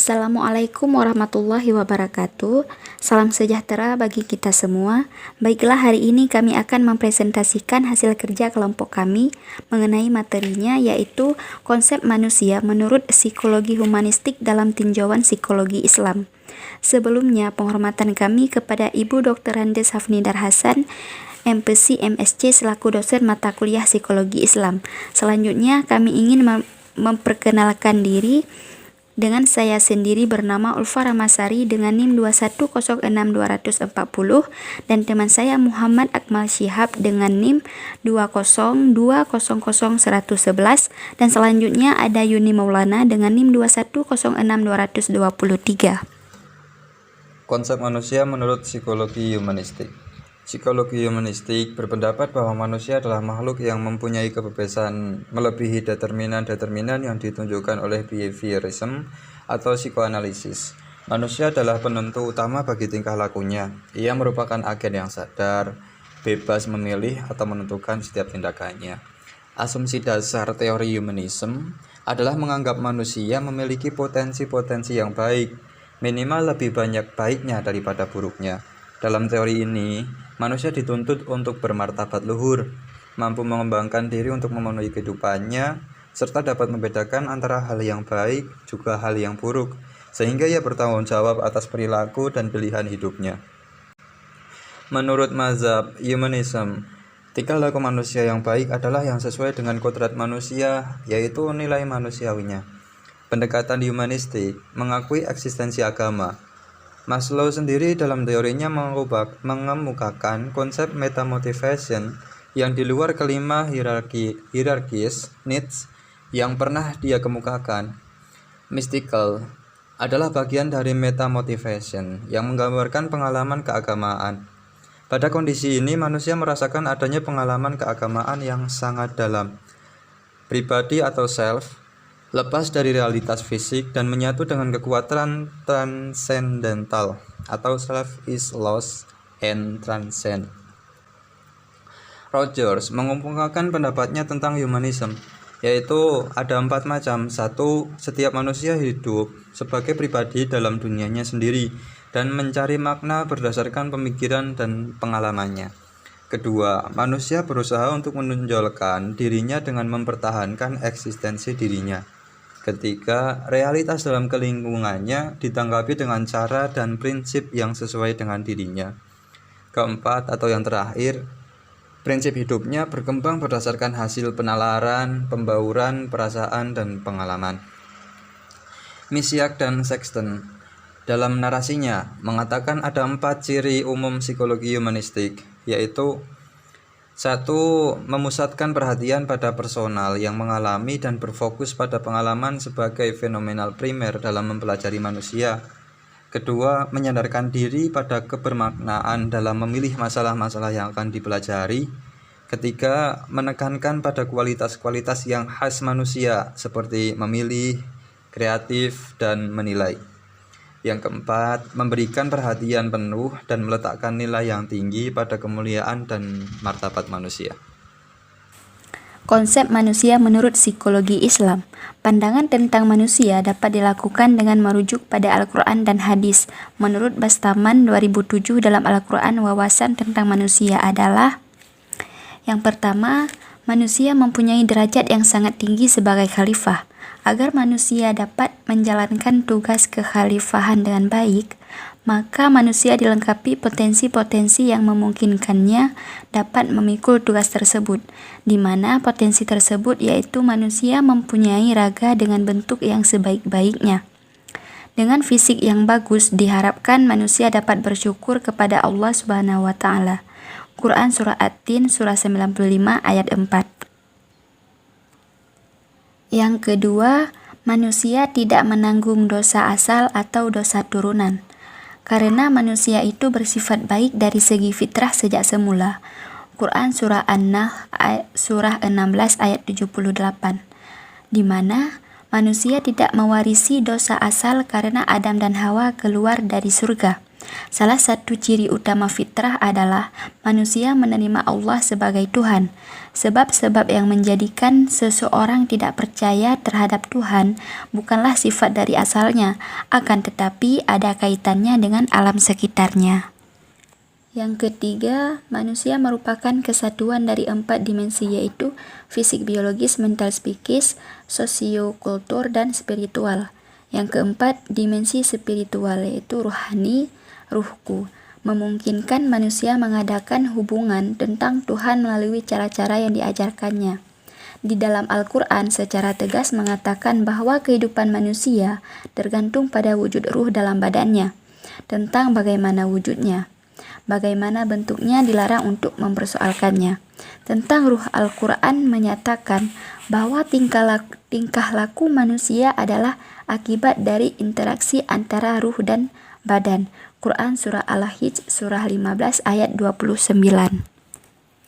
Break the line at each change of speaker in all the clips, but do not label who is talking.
Assalamualaikum warahmatullahi wabarakatuh. Salam sejahtera bagi kita semua. Baiklah, hari ini kami akan mempresentasikan hasil kerja kelompok kami mengenai materinya, yaitu konsep manusia menurut psikologi humanistik dalam tinjauan psikologi Islam. Sebelumnya, penghormatan kami kepada Ibu Dr. Andes Hafnidar Hasan, MPC MSc selaku dosen mata kuliah psikologi Islam. Selanjutnya, kami ingin memperkenalkan diri dengan saya sendiri bernama Ulfa Ramasari dengan NIM 2106240 dan teman saya Muhammad Akmal Syihab dengan NIM 202000111 dan selanjutnya ada Yuni Maulana dengan NIM 2106223.
Konsep manusia menurut psikologi humanistik. Psikologi humanistik berpendapat bahwa manusia adalah makhluk yang mempunyai kebebasan melebihi determinan-determinan yang ditunjukkan oleh behaviorism atau psikoanalisis. Manusia adalah penentu utama bagi tingkah lakunya. Ia merupakan agen yang sadar, bebas memilih atau menentukan setiap tindakannya. Asumsi dasar teori humanism adalah menganggap manusia memiliki potensi-potensi yang baik, minimal lebih banyak baiknya daripada buruknya. Dalam teori ini, manusia dituntut untuk bermartabat luhur, mampu mengembangkan diri untuk memenuhi kehidupannya, serta dapat membedakan antara hal yang baik juga hal yang buruk, sehingga ia bertanggung jawab atas perilaku dan pilihan hidupnya. Menurut mazhab humanism, tingkah laku manusia yang baik adalah yang sesuai dengan kodrat manusia, yaitu nilai manusiawinya. Pendekatan humanistik mengakui eksistensi agama. Maslow sendiri dalam teorinya mengemukakan konsep metamotivation yang di luar kelima hierarkis needs yang pernah dia kemukakan. Mystical adalah bagian dari metamotivation yang menggambarkan pengalaman keagamaan. Pada kondisi ini manusia merasakan adanya pengalaman keagamaan yang sangat dalam, pribadi atau self, lepas dari realitas fisik dan menyatu dengan kekuatan transcendental atau self is lost and transcend. Rogers mengemukakan pendapatnya tentang humanism, yaitu ada 4 macam. 1. Setiap manusia hidup sebagai pribadi dalam dunianya sendiri dan mencari makna berdasarkan pemikiran dan pengalamannya. 2. Manusia berusaha untuk menonjolkan dirinya dengan mempertahankan eksistensi dirinya. 3. Realitas dalam lingkungannya ditanggapi dengan cara dan prinsip yang sesuai dengan dirinya. 4. Atau yang terakhir, prinsip hidupnya berkembang berdasarkan hasil penalaran, pembauran, perasaan, dan pengalaman. Misyak dan Sexton dalam narasinya mengatakan ada 4 ciri umum psikologi humanistik, yaitu 1. Memusatkan perhatian pada personal yang mengalami dan berfokus pada pengalaman sebagai fenomenal primer dalam mempelajari manusia. 2. Menyadarkan diri pada kebermaknaan dalam memilih masalah-masalah yang akan dipelajari. 3. Menekankan pada kualitas-kualitas yang khas manusia seperti memilih, kreatif, dan menilai. Yang 4, memberikan perhatian penuh dan meletakkan nilai yang tinggi pada kemuliaan dan martabat manusia.
Konsep manusia menurut psikologi Islam. Pandangan tentang manusia dapat dilakukan dengan merujuk pada Al-Quran dan hadis. Menurut Bastaman 2007 dalam Al-Quran, wawasan tentang manusia adalah: yang pertama, manusia mempunyai derajat yang sangat tinggi sebagai khalifah. Agar manusia dapat menjalankan tugas kekhalifahan dengan baik, maka manusia dilengkapi potensi-potensi yang memungkinkannya dapat memikul tugas tersebut, di mana potensi tersebut yaitu manusia mempunyai raga dengan bentuk yang sebaik-baiknya. Dengan fisik yang bagus, diharapkan manusia dapat bersyukur kepada Allah Subhanahu wa Ta'ala. Quran Surah At-Tin Surah 95 ayat 4. Yang kedua, manusia tidak menanggung dosa asal atau dosa turunan, karena manusia itu bersifat baik dari segi fitrah sejak semula. Quran Surah An-Nahl Surah 16 ayat 78, di mana manusia tidak mewarisi dosa asal karena Adam dan Hawa keluar dari surga. Salah satu ciri utama fitrah adalah manusia menerima Allah sebagai Tuhan. Sebab-sebab yang menjadikan seseorang tidak percaya terhadap Tuhan bukanlah sifat dari asalnya, akan tetapi ada kaitannya dengan alam sekitarnya. Yang ketiga, manusia merupakan kesatuan dari 4 dimensi, yaitu fisik, biologis, mental, psikis, sosiokultur, dan spiritual. Yang keempat, dimensi spiritual, yaitu rohani, ruhku, memungkinkan manusia mengadakan hubungan tentang Tuhan melalui cara-cara yang diajarkannya. Di dalam Al-Quran secara tegas mengatakan bahwa kehidupan manusia tergantung pada wujud ruh dalam badannya, tentang bagaimana wujudnya. Bagaimana bentuknya dilarang untuk mempersoalkannya. Tentang ruh, Al-Quran menyatakan bahwa tingkah laku manusia adalah akibat dari interaksi antara ruh dan badan. Quran Surah Al-Hijj Surah 15 ayat 29.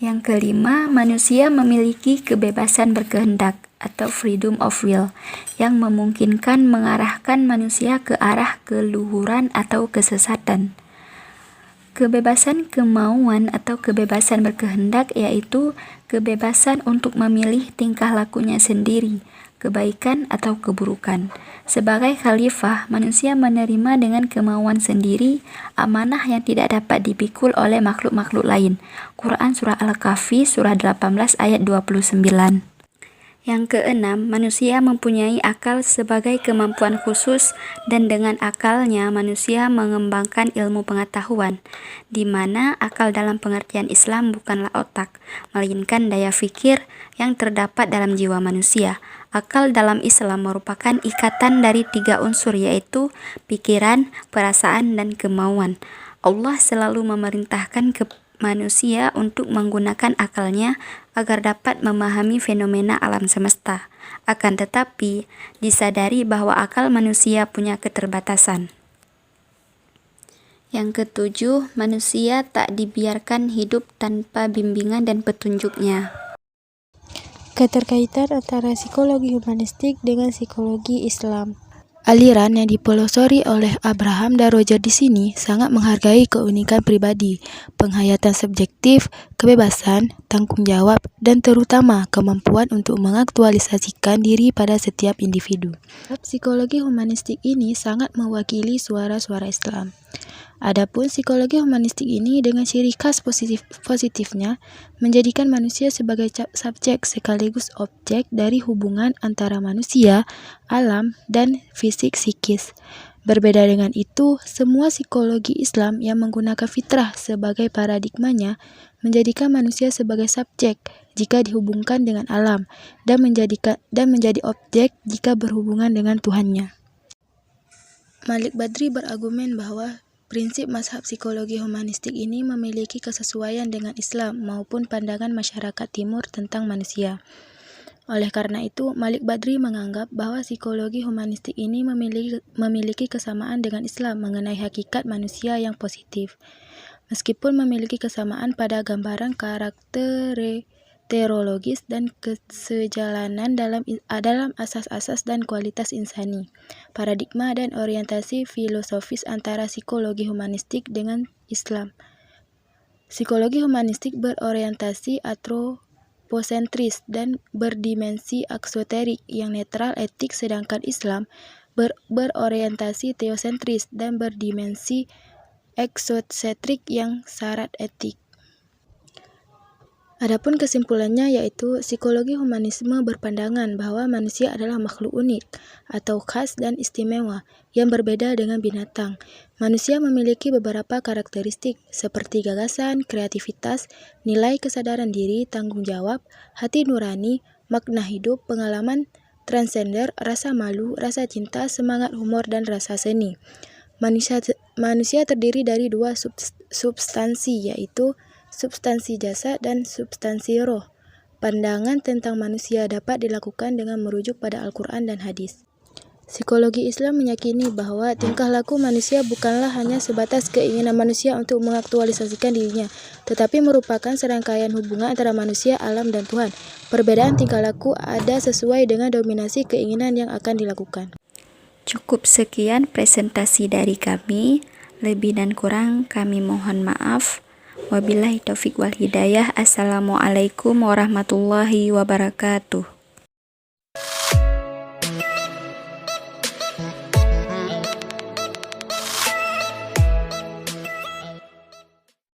Yang kelima, manusia memiliki kebebasan berkehendak atau freedom of will yang memungkinkan mengarahkan manusia ke arah keluhuran atau kesesatan. Kebebasan kemauan atau kebebasan berkehendak yaitu kebebasan untuk memilih tingkah lakunya sendiri, kebaikan atau keburukan. Sebagai khalifah, manusia menerima dengan kemauan sendiri amanah yang tidak dapat dipikul oleh makhluk-makhluk lain. Quran Surah Al-Kahfi Surah 18 ayat 29. Yang keenam, manusia mempunyai akal sebagai kemampuan khusus dan dengan akalnya manusia mengembangkan ilmu pengetahuan, di mana akal dalam pengertian Islam bukanlah otak, melainkan daya fikir yang terdapat dalam jiwa manusia. Akal dalam Islam merupakan ikatan dari 3 unsur, yaitu pikiran, perasaan, dan kemauan. Allah selalu memerintahkan manusia untuk menggunakan akalnya agar dapat memahami fenomena alam semesta. Akan tetapi, disadari bahwa akal manusia punya keterbatasan. Yang ketujuh, manusia tak dibiarkan hidup tanpa bimbingan dan petunjuknya.
Keterkaitan antara psikologi humanistik dengan psikologi Islam. Aliran yang dipelosori oleh Abraham dan Roger di sini sangat menghargai keunikan pribadi, penghayatan subjektif, kebebasan, tanggung jawab, dan terutama kemampuan untuk mengaktualisasikan diri pada setiap individu. Psikologi humanistik ini sangat mewakili suara-suara Islam. Adapun psikologi humanistik ini dengan ciri khas positifnya menjadikan manusia sebagai subjek sekaligus objek dari hubungan antara manusia, alam, dan fisik psikis. Berbeda dengan itu, semua psikologi Islam yang menggunakan fitrah sebagai paradigmanya menjadikan manusia sebagai subjek jika dihubungkan dengan alam dan menjadi objek jika berhubungan dengan Tuhannya. Malik Badri berargumen bahwa prinsip mazhab psikologi humanistik ini memiliki kesesuaian dengan Islam maupun pandangan masyarakat Timur tentang manusia. Oleh karena itu, Malik Badri menganggap bahwa psikologi humanistik ini memiliki kesamaan dengan Islam mengenai hakikat manusia yang positif. Meskipun memiliki kesamaan pada gambaran karakterologis dan kesejalanan dalam asas-asas dan kualitas insani, paradigma dan orientasi filosofis antara psikologi humanistik dengan Islam. Psikologi humanistik berorientasi antroposentris dan berdimensi aksoterik yang netral etik, sedangkan Islam berorientasi teosentris dan berdimensi eksosentrik yang syarat etik. Adapun kesimpulannya yaitu psikologi humanisme berpandangan bahwa manusia adalah makhluk unik atau khas dan istimewa yang berbeda dengan binatang. Manusia memiliki beberapa karakteristik seperti gagasan, kreativitas, nilai kesadaran diri, tanggung jawab, hati nurani, makna hidup, pengalaman transender, rasa malu, rasa cinta, semangat humor, dan rasa seni. Manusia terdiri dari 2 substansi yaitu substansi jasad dan substansi roh. Pandangan tentang manusia dapat dilakukan dengan merujuk pada Al-Quran dan hadis. Psikologi Islam meyakini bahwa tingkah laku manusia bukanlah hanya sebatas keinginan manusia untuk mengaktualisasikan dirinya, tetapi merupakan serangkaian hubungan antara manusia, alam, dan Tuhan. Perbedaan tingkah laku ada sesuai dengan dominasi keinginan yang akan dilakukan.
Cukup sekian presentasi dari kami. Lebih dan kurang kami mohon maaf. Wabillahi taufik wal hidayah. Assalamualaikum warahmatullahi wabarakatuh.